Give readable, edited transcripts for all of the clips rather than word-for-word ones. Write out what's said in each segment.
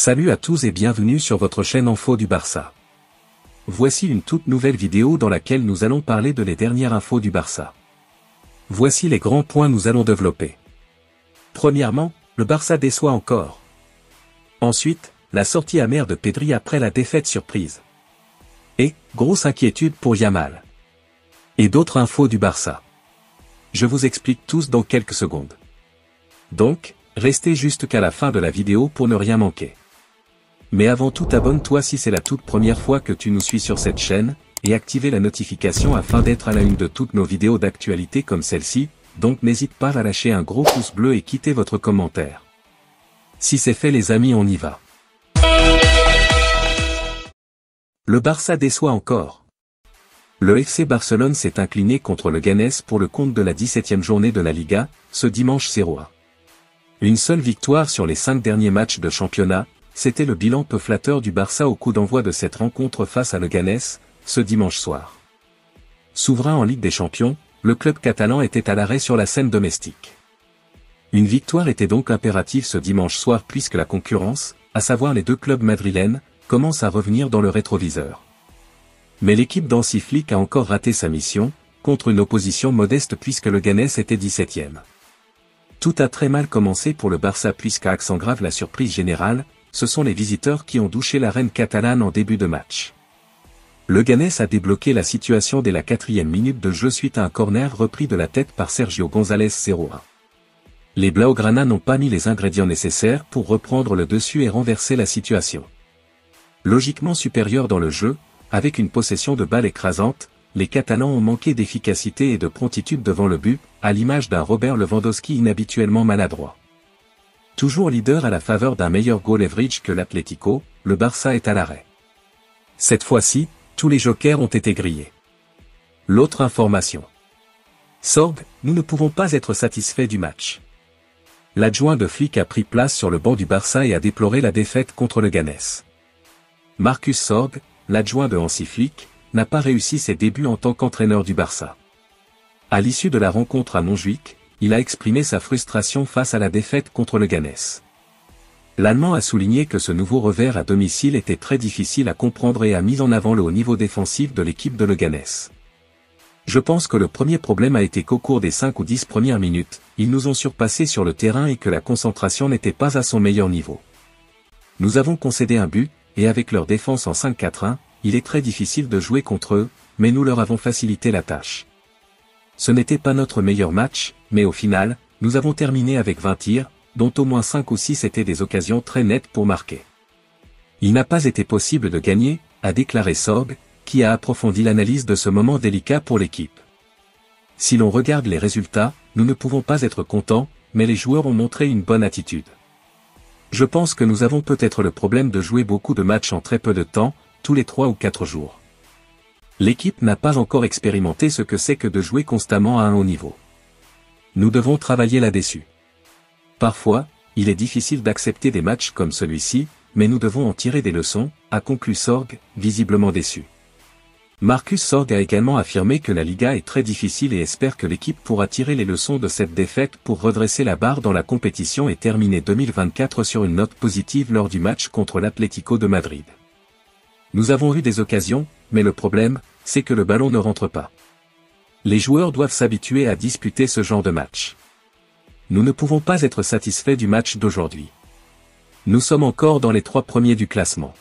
Salut à tous et bienvenue sur votre chaîne Info du Barça. Voici une toute nouvelle vidéo dans laquelle nous allons parler de les dernières infos du Barça. Voici les grands points nous allons développer. Premièrement, le Barça déçoit encore. Ensuite, la sortie amère de Pedri après la défaite surprise. Et, grosse inquiétude pour Yamal. Et d'autres infos du Barça. Je vous explique tous dans quelques secondes. Donc, restez jusqu'à la fin de la vidéo pour ne rien manquer. Mais avant tout, abonne-toi si c'est la toute première fois que tu nous suis sur cette chaîne, et activez la notification afin d'être à la une de toutes nos vidéos d'actualité comme celle-ci, donc n'hésite pas à lâcher un gros pouce bleu et quitter votre commentaire. Si c'est fait les amis, on y va. Le Barça déçoit encore. Le FC Barcelone s'est incliné contre le Leganés pour le compte de la 17e journée de la Liga, ce dimanche 0-1. Une seule victoire sur les 5 derniers matchs de championnat, c'était le bilan peu flatteur du Barça au coup d'envoi de cette rencontre face à Leganés, ce dimanche soir. Souverain en Ligue des Champions, le club catalan était à l'arrêt sur la scène domestique. Une victoire était donc impérative ce dimanche soir puisque la concurrence, à savoir les deux clubs madrilènes, commence à revenir dans le rétroviseur. Mais l'équipe d'Hansi Flick a encore raté sa mission, contre une opposition modeste puisque Leganés était 17e. Tout a très mal commencé pour le Barça puisqu'à accent grave la surprise générale, ce sont les visiteurs qui ont douché l'arène catalane en début de match. Leganés a débloqué la situation dès la 4e minute de jeu suite à un corner repris de la tête par Sergio González 0-1. Les Blaugrana n'ont pas mis les ingrédients nécessaires pour reprendre le dessus et renverser la situation. Logiquement supérieurs dans le jeu, avec une possession de balle écrasante, les Catalans ont manqué d'efficacité et de promptitude devant le but, à l'image d'un Robert Lewandowski inhabituellement maladroit. Toujours leader à la faveur d'un meilleur goal average que l'Atlético, le Barça est à l'arrêt. Cette fois-ci, tous les jokers ont été grillés. L'autre information. Sorg, nous ne pouvons pas être satisfaits du match. L'adjoint de Flick a pris place sur le banc du Barça et a déploré la défaite contre le Leganés. Marcus Sorg, l'adjoint de Hansi Flick, n'a pas réussi ses débuts en tant qu'entraîneur du Barça. À l'issue de la rencontre à Montjuïc, il a exprimé sa frustration face à la défaite contre le Leganés. L'Allemand a souligné que ce nouveau revers à domicile était très difficile à comprendre et a mis en avant le haut niveau défensif de l'équipe de Leganés. Je pense que le premier problème a été qu'au cours des 5 ou 10 premières minutes, ils nous ont surpassés sur le terrain et que la concentration n'était pas à son meilleur niveau. Nous avons concédé un but, et avec leur défense en 5-4-1, il est très difficile de jouer contre eux, mais nous leur avons facilité la tâche. Ce n'était pas notre meilleur match, mais au final, nous avons terminé avec 20 tirs, dont au moins 5 ou 6 étaient des occasions très nettes pour marquer. Il n'a pas été possible de gagner, a déclaré Sorg, qui a approfondi l'analyse de ce moment délicat pour l'équipe. Si l'on regarde les résultats, nous ne pouvons pas être contents, mais les joueurs ont montré une bonne attitude. Je pense que nous avons peut-être le problème de jouer beaucoup de matchs en très peu de temps, tous les 3 ou 4 jours. L'équipe n'a pas encore expérimenté ce que c'est que de jouer constamment à un haut niveau. Nous devons travailler là-dessus. Parfois, il est difficile d'accepter des matchs comme celui-ci, mais nous devons en tirer des leçons, a conclu Sorg, visiblement déçu. Marcus Sorg a également affirmé que la Liga est très difficile et espère que l'équipe pourra tirer les leçons de cette défaite pour redresser la barre dans la compétition et terminer 2024 sur une note positive lors du match contre l'Atlético de Madrid. Nous avons eu des occasions, mais le problème, c'est que le ballon ne rentre pas. Les joueurs doivent s'habituer à disputer ce genre de match. Nous ne pouvons pas être satisfaits du match d'aujourd'hui. Nous sommes encore dans les 3 premiers du classement.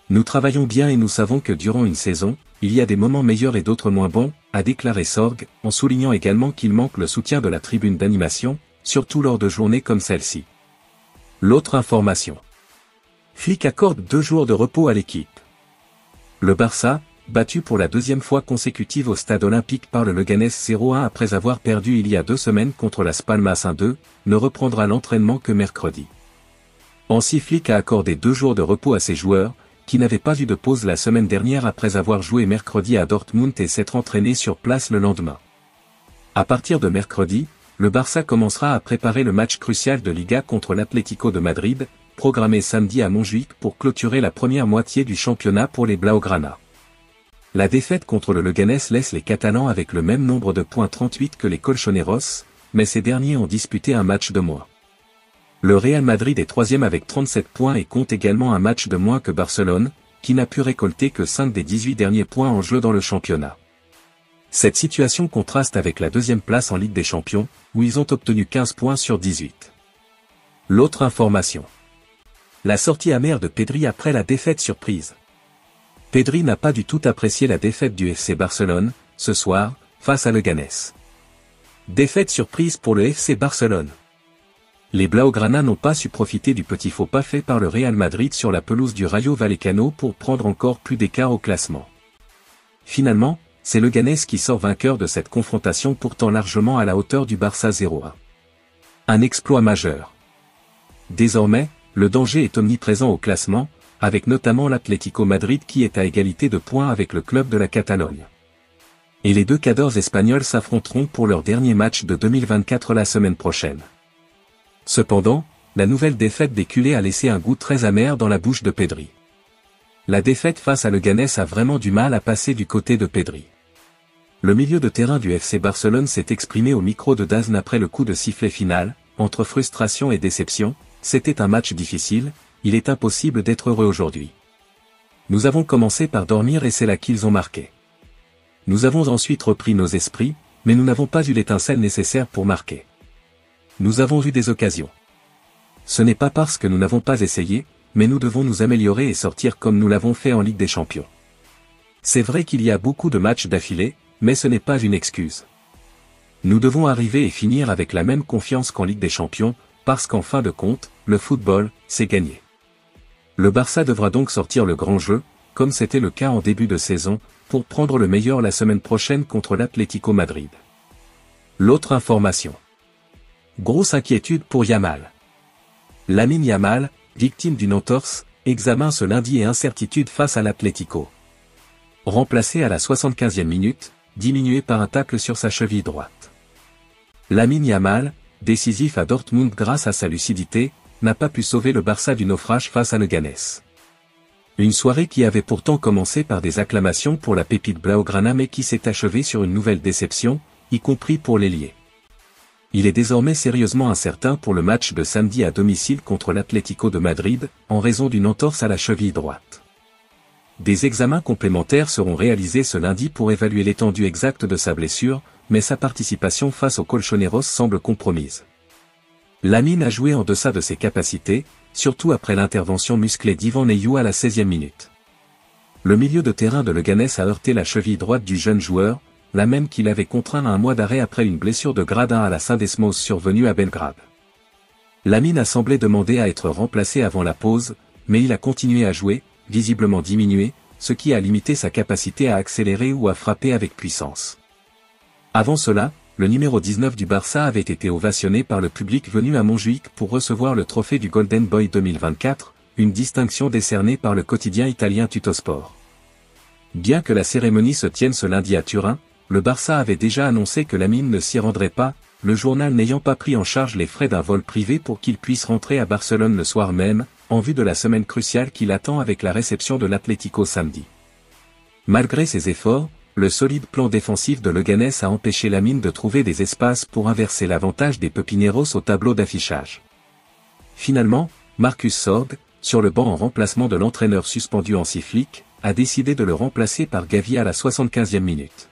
Nous travaillons bien et nous savons que durant une saison, il y a des moments meilleurs et d'autres moins bons, a déclaré Sorg, en soulignant également qu'il manque le soutien de la tribune d'animation, surtout lors de journées comme celle-ci. L'autre information. Flick accorde 2 jours de repos à l'équipe. Le Barça, battu pour la 2e fois consécutive au stade olympique par le Leganés 0-1 après avoir perdu il y a 2 semaines contre Las Palmas 1-2, ne reprendra l'entraînement que mercredi. Hansi Flick a accordé 2 jours de repos à ses joueurs, qui n'avaient pas eu de pause la semaine dernière après avoir joué mercredi à Dortmund et s'être entraîné sur place le lendemain. À partir de mercredi, le Barça commencera à préparer le match crucial de Liga contre l'Atlético de Madrid, programmé samedi à Montjuïc pour clôturer la première moitié du championnat pour les Blaugrana. La défaite contre le Leganés laisse les Catalans avec le même nombre de points 38 que les Colchoneros, mais ces derniers ont disputé un match de moins. Le Real Madrid est troisième avec 37 points et compte également un match de moins que Barcelone, qui n'a pu récolter que 5 des 18 derniers points en jeu dans le championnat. Cette situation contraste avec la deuxième place en Ligue des Champions, où ils ont obtenu 15 points sur 18. L'autre information. La sortie amère de Pedri après la défaite surprise. Pedri n'a pas du tout apprécié la défaite du FC Barcelone, ce soir, face à Leganés. Défaite surprise pour le FC Barcelone. Les Blaugrana n'ont pas su profiter du petit faux pas fait par le Real Madrid sur la pelouse du Rayo Vallecano pour prendre encore plus d'écart au classement. Finalement, c'est Leganés qui sort vainqueur de cette confrontation pourtant largement à la hauteur du Barça 0-1. Un exploit majeur. Désormais, le danger est omniprésent au classement, avec notamment l'Atlético Madrid qui est à égalité de points avec le club de la Catalogne. Et les deux cadors espagnols s'affronteront pour leur dernier match de 2024 la semaine prochaine. Cependant, la nouvelle défaite des culés a laissé un goût très amer dans la bouche de Pedri. La défaite face à Leganés a vraiment du mal à passer du côté de Pedri. Le milieu de terrain du FC Barcelone s'est exprimé au micro de DAZN après le coup de sifflet final, entre frustration et déception, c'était un match difficile, il est impossible d'être heureux aujourd'hui. Nous avons commencé par dormir et c'est là qu'ils ont marqué. Nous avons ensuite repris nos esprits, mais nous n'avons pas eu l'étincelle nécessaire pour marquer. Nous avons eu des occasions. Ce n'est pas parce que nous n'avons pas essayé, mais nous devons nous améliorer et sortir comme nous l'avons fait en Ligue des Champions. C'est vrai qu'il y a beaucoup de matchs d'affilée, mais ce n'est pas une excuse. Nous devons arriver et finir avec la même confiance qu'en Ligue des Champions, parce qu'en fin de compte, le football, c'est gagner. Le Barça devra donc sortir le grand jeu, comme c'était le cas en début de saison, pour prendre le meilleur la semaine prochaine contre l'Atlético Madrid. L'autre information. Grosse inquiétude pour Yamal. Lamine Yamal, victime d'une entorse, examen ce lundi et incertitude face à l'Atlético. Remplacé à la 75e minute, diminué par un tacle sur sa cheville droite. Lamine Yamal, décisif à Dortmund grâce à sa lucidité, n'a pas pu sauver le Barça du naufrage face à Leganés. Une soirée qui avait pourtant commencé par des acclamations pour la pépite Blaugrana mais qui s'est achevée sur une nouvelle déception, y compris pour l'ailier. Il est désormais sérieusement incertain pour le match de samedi à domicile contre l'Atlético de Madrid, en raison d'une entorse à la cheville droite. Des examens complémentaires seront réalisés ce lundi pour évaluer l'étendue exacte de sa blessure, mais sa participation face aux Colchoneros semble compromise. Lamine a joué en deçà de ses capacités, surtout après l'intervention musclée d'Ivan Neyou à la 16e minute. Le milieu de terrain de Leganés a heurté la cheville droite du jeune joueur, la même qu'il avait contraint à un mois d'arrêt après une blessure de grade 1 à la syndesmose survenue à Belgrade. Lamine a semblé demander à être remplacé avant la pause, mais il a continué à jouer, visiblement diminué, ce qui a limité sa capacité à accélérer ou à frapper avec puissance. Avant cela, le numéro 19 du Barça avait été ovationné par le public venu à Montjuïc pour recevoir le trophée du Golden Boy 2024, une distinction décernée par le quotidien italien Tuttosport. Bien que la cérémonie se tienne ce lundi à Turin, le Barça avait déjà annoncé que Lamine ne s'y rendrait pas, le journal n'ayant pas pris en charge les frais d'un vol privé pour qu'il puisse rentrer à Barcelone le soir même, en vue de la semaine cruciale qui l'attend avec la réception de l'Atlético samedi. Malgré ses efforts, le solide plan défensif de Leganés a empêché Lamine de trouver des espaces pour inverser l'avantage des Pepineros au tableau d'affichage. Finalement, Marcus Sorg, sur le banc en remplacement de l'entraîneur suspendu Hansi Flick, a décidé de le remplacer par Gavi à la 75e minute.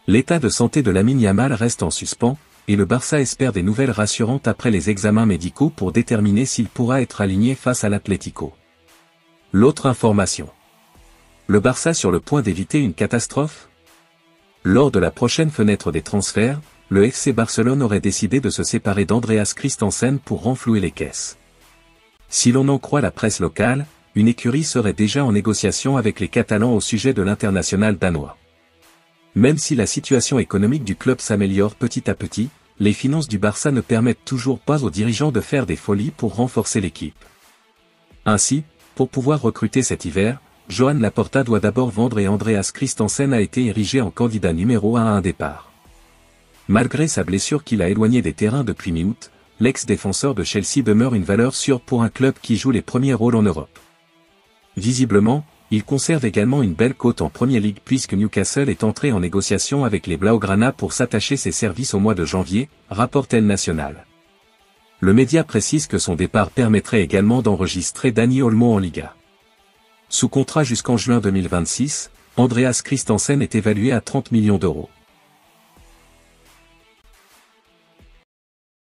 L'état de santé de Lamine Yamal reste en suspens, et le Barça espère des nouvelles rassurantes après les examens médicaux pour déterminer s'il pourra être aligné face à l'Atlético. L'autre information. Le Barça sur le point d'éviter une catastrophe? Lors de la prochaine fenêtre des transferts, le FC Barcelone aurait décidé de se séparer d'Andreas Christensen pour renflouer les caisses. Si l'on en croit la presse locale, une écurie serait déjà en négociation avec les Catalans au sujet de l'international danois. Même si la situation économique du club s'améliore petit à petit, les finances du Barça ne permettent toujours pas aux dirigeants de faire des folies pour renforcer l'équipe. Ainsi, pour pouvoir recruter cet hiver, Joan Laporta doit d'abord vendre et Andreas Christensen a été érigé en candidat numéro 1 à un départ. Malgré sa blessure qui l'a éloigné des terrains depuis mi-août, l'ex-défenseur de Chelsea demeure une valeur sûre pour un club qui joue les premiers rôles en Europe. Visiblement, il conserve également une belle cote en Premier League puisque Newcastle est entré en négociation avec les Blaugrana pour s'attacher ses services au mois de janvier, rapporte El Nacional. Le média précise que son départ permettrait également d'enregistrer Dani Olmo en Liga. Sous contrat jusqu'en juin 2026, Andreas Christensen est évalué à 30 millions d'euros.